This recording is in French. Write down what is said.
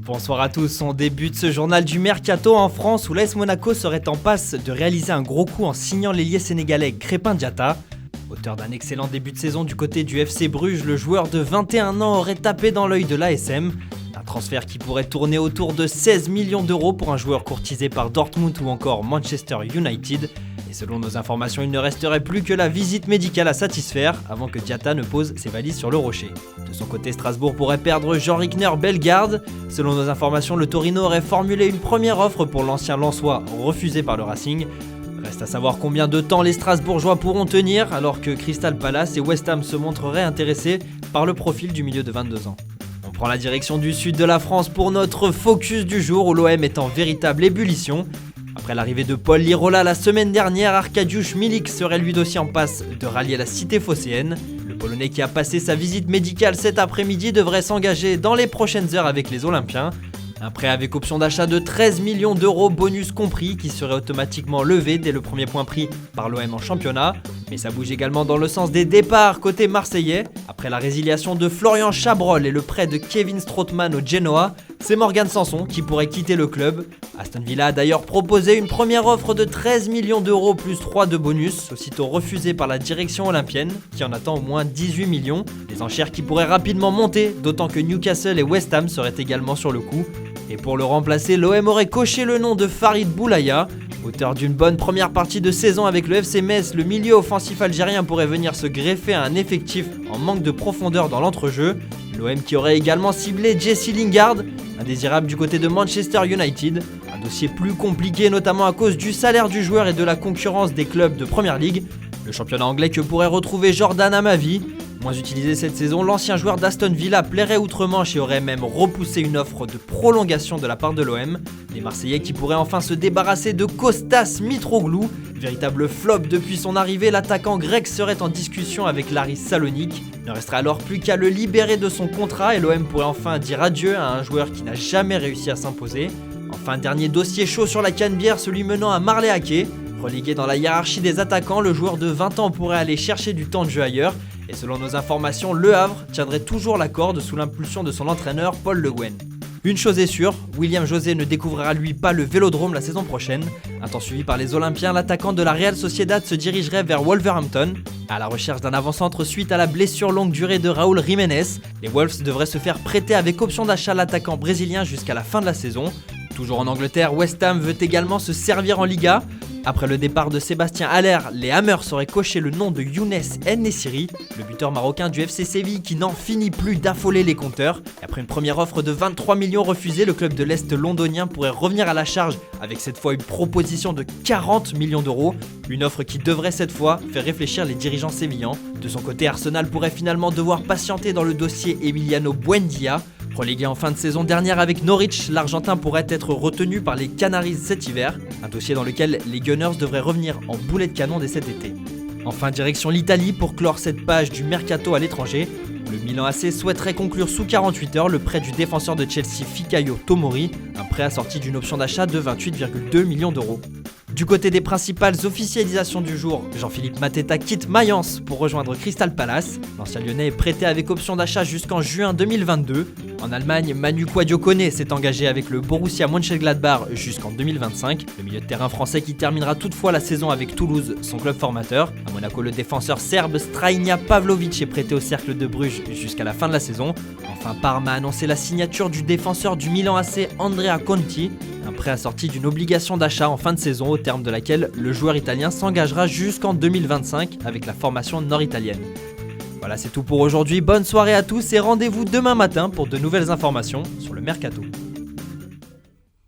Bonsoir à tous, on débute ce journal du Mercato en France où l'AS Monaco serait en passe de réaliser un gros coup en signant l'ailier sénégalais Crépin Diatta. Auteur d'un excellent début de saison du côté du FC Bruges, le joueur de 21 ans aurait tapé dans l'œil de l'ASM. Un transfert qui pourrait tourner autour de 16 millions d'euros pour un joueur courtisé par Dortmund ou encore Manchester United. Et selon nos informations, il ne resterait plus que la visite médicale à satisfaire avant que Diatta ne pose ses valises sur le rocher. De son côté, Strasbourg pourrait perdre Jean Rickner Bellegarde. Selon nos informations, le Torino aurait formulé une première offre pour l'ancien Lensois refusée par le Racing. Reste à savoir combien de temps les Strasbourgeois pourront tenir alors que Crystal Palace et West Ham se montreraient intéressés par le profil du milieu de 22 ans. On prend la direction du sud de la France pour notre focus du jour où l'OM est en véritable ébullition. Après l'arrivée de Paul Lirola la semaine dernière, Arkadiusz Milik serait lui aussi en passe de rallier la cité phocéenne. Le Polonais qui a passé sa visite médicale cet après-midi devrait s'engager dans les prochaines heures avec les Olympiens. Un prêt avec option d'achat de 13 millions d'euros bonus compris qui serait automatiquement levé dès le premier point pris par l'OM en championnat. Mais ça bouge également dans le sens des départs côté marseillais. Après la résiliation de Florian Chabrol et le prêt de Kevin Strootman au Genoa, c'est Morgan Sanson qui pourrait quitter le club. Aston Villa a d'ailleurs proposé une première offre de 13 millions d'euros plus 3 de bonus, aussitôt refusée par la direction olympienne, qui en attend au moins 18 millions. Des enchères qui pourraient rapidement monter, d'autant que Newcastle et West Ham seraient également sur le coup. Et pour le remplacer, l'OM aurait coché le nom de Farid Boulaya. Auteur d'une bonne première partie de saison avec le FC Metz, le milieu offensif algérien pourrait venir se greffer à un effectif en manque de profondeur dans l'entrejeu. L'OM qui aurait également ciblé Jesse Lingard, indésirable du côté de Manchester United. Un dossier plus compliqué notamment à cause du salaire du joueur et de la concurrence des clubs de Première Ligue. Le championnat anglais que pourrait retrouver Jordan Amavi. Moins utilisé cette saison, l'ancien joueur d'Aston Villa plairait outre-Manche et aurait même repoussé une offre de prolongation de la part de l'OM. Les Marseillais qui pourraient enfin se débarrasser de Kostas Mitroglou. Véritable flop depuis son arrivée, l'attaquant grec serait en discussion avec l'Aris Salonique. Il ne resterait alors plus qu'à le libérer de son contrat et l'OM pourrait enfin dire adieu à un joueur qui n'a jamais réussi à s'imposer. Enfin, dernier dossier chaud sur la Canebière, celui menant à Marley Haké. Relégué dans la hiérarchie des attaquants, le joueur de 20 ans pourrait aller chercher du temps de jeu ailleurs. Et selon nos informations, Le Havre tiendrait toujours la corde sous l'impulsion de son entraîneur Paul Le Guen. Une chose est sûre, William José ne découvrira lui pas le Vélodrome la saison prochaine. Un temps suivi par les Olympiens, l'attaquant de la Real Sociedad se dirigerait vers Wolverhampton. À la recherche d'un avant-centre suite à la blessure longue durée de Raúl Jiménez, les Wolves devraient se faire prêter avec option d'achat l'attaquant brésilien jusqu'à la fin de la saison. Toujours en Angleterre, West Ham veut également se servir en Liga. Après le départ de Sébastien Haller, les Hammers auraient coché le nom de Younes En-Nesyri, le buteur marocain du FC Séville qui n'en finit plus d'affoler les compteurs. Et après une première offre de 23 millions refusée, le club de l'Est londonien pourrait revenir à la charge avec cette fois une proposition de 40 millions d'euros. Une offre qui devrait cette fois faire réfléchir les dirigeants sévillans. De son côté, Arsenal pourrait finalement devoir patienter dans le dossier Emiliano Buendia. Relégué en fin de saison dernière avec Norwich, l'Argentin pourrait être retenu par les Canaries cet hiver, un dossier dans lequel les Gunners devraient revenir en boulet de canon dès cet été. Enfin, direction l'Italie pour clore cette page du mercato à l'étranger. Le Milan AC souhaiterait conclure sous 48 heures le prêt du défenseur de Chelsea Fikayo Tomori, un prêt assorti d'une option d'achat de 28,2 millions d'euros. Du côté des principales officialisations du jour, Jean-Philippe Mateta quitte Mayence pour rejoindre Crystal Palace. L'ancien lyonnais est prêté avec option d'achat jusqu'en juin 2022. En Allemagne, Manu Kouadio-Koné s'est engagé avec le Borussia Mönchengladbach jusqu'en 2025. Le milieu de terrain français qui terminera toutefois la saison avec Toulouse, son club formateur. À Monaco, le défenseur serbe Strajnia Pavlovic est prêté au Cercle de Bruges jusqu'à la fin de la saison. Enfin, Parma a annoncé la signature du défenseur du Milan AC Andrea Conti. Un prêt assorti d'une obligation d'achat en fin de saison au terme de laquelle le joueur italien s'engagera jusqu'en 2025 avec la formation nord-italienne. Voilà, c'est tout pour aujourd'hui. Bonne soirée à tous et rendez-vous demain matin pour de nouvelles informations sur le Mercato.